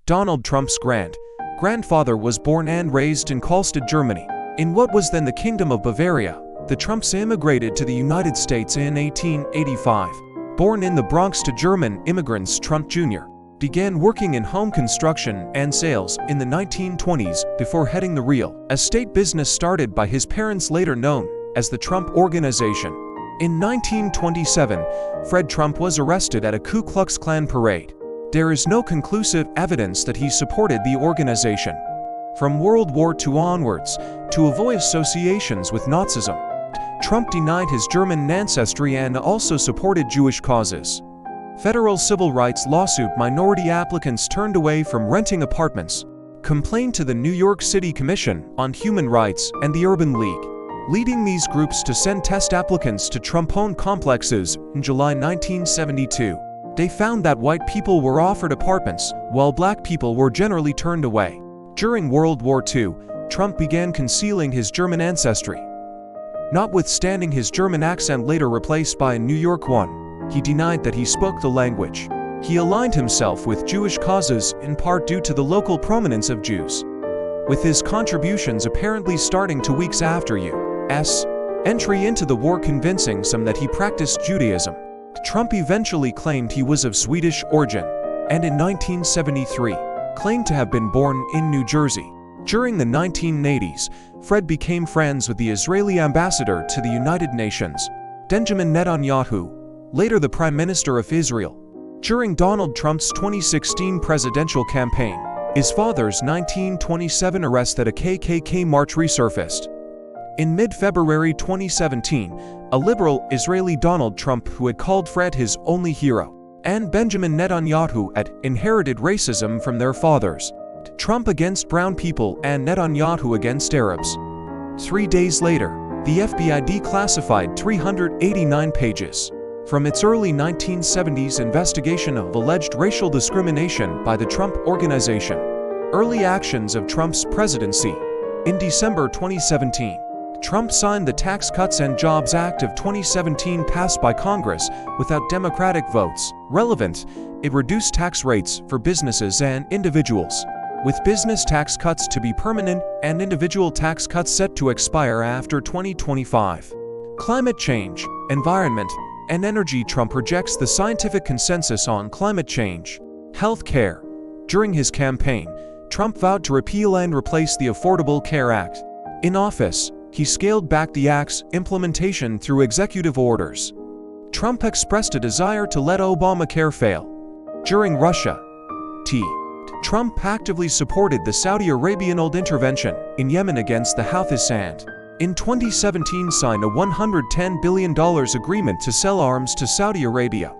Donald Trump's grandfather was born and raised in Karlstadt, Germany. In what was then the Kingdom of Bavaria, the Trumps immigrated to the United States in 1885. Born in the Bronx to German immigrants, Trump Jr. began working in home construction and sales in the 1920s before heading the real estate business started by his parents, later known as the Trump Organization. In 1927, Fred Trump was arrested at a Ku Klux Klan parade. There is no conclusive evidence that he supported the organization. From World War II onwards, to avoid associations with Nazism, Trump denied his German ancestry and also supported Jewish causes. Federal civil rights lawsuit minority applicants turned away from renting apartments, complained to the New York City Commission on Human Rights and the Urban League, leading these groups to send test applicants to Trump-owned complexes. In July 1972, they found that white people were offered apartments, while black people were generally turned away. During World War II, Trump began concealing his German ancestry. Notwithstanding his German accent later replaced by a New York one, he denied that he spoke the language. He aligned himself with Jewish causes in part due to the local prominence of Jews, with his contributions apparently starting 2 weeks after U.S. entry into the war, convincing some that he practiced Judaism. Trump eventually claimed he was of Swedish origin, and in 1973, claimed to have been born in New Jersey. During the 1980s, Fred became friends with the Israeli ambassador to the United Nations, Benjamin Netanyahu, later the Prime Minister of Israel. During Donald Trump's 2016 presidential campaign, his father's 1927 arrest at a KKK march resurfaced. In mid-February 2017, a liberal Israeli Donald Trump, who had called Fred his only hero, and Benjamin Netanyahu had inherited racism from their fathers. Trump against brown people and Netanyahu against Arabs. 3 days later, the FBI declassified 389 pages from its early 1970s investigation of alleged racial discrimination by the Trump Organization. Early actions of Trump's presidency. In December 2017, Trump signed the Tax Cuts and Jobs Act of 2017 passed by Congress without Democratic votes. Relevant, it reduced tax rates for businesses and individuals, with business tax cuts to be permanent and individual tax cuts set to expire after 2025. Climate change, environment, and energy. Trump rejects the scientific consensus on climate change. Health care. During his campaign, Trump vowed to repeal and replace the Affordable Care Act. In office, he scaled back the act's implementation through executive orders. Trump expressed a desire to let Obamacare fail. During Russia, Trump actively supported the Saudi Arabian-led intervention in Yemen against the Houthis and, in 2017, signed a $110 billion agreement to sell arms to Saudi Arabia.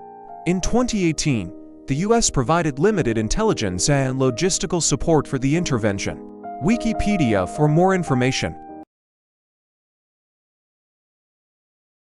In 2018, the U.S. provided limited intelligence and logistical support for the intervention. Wikipedia for more information.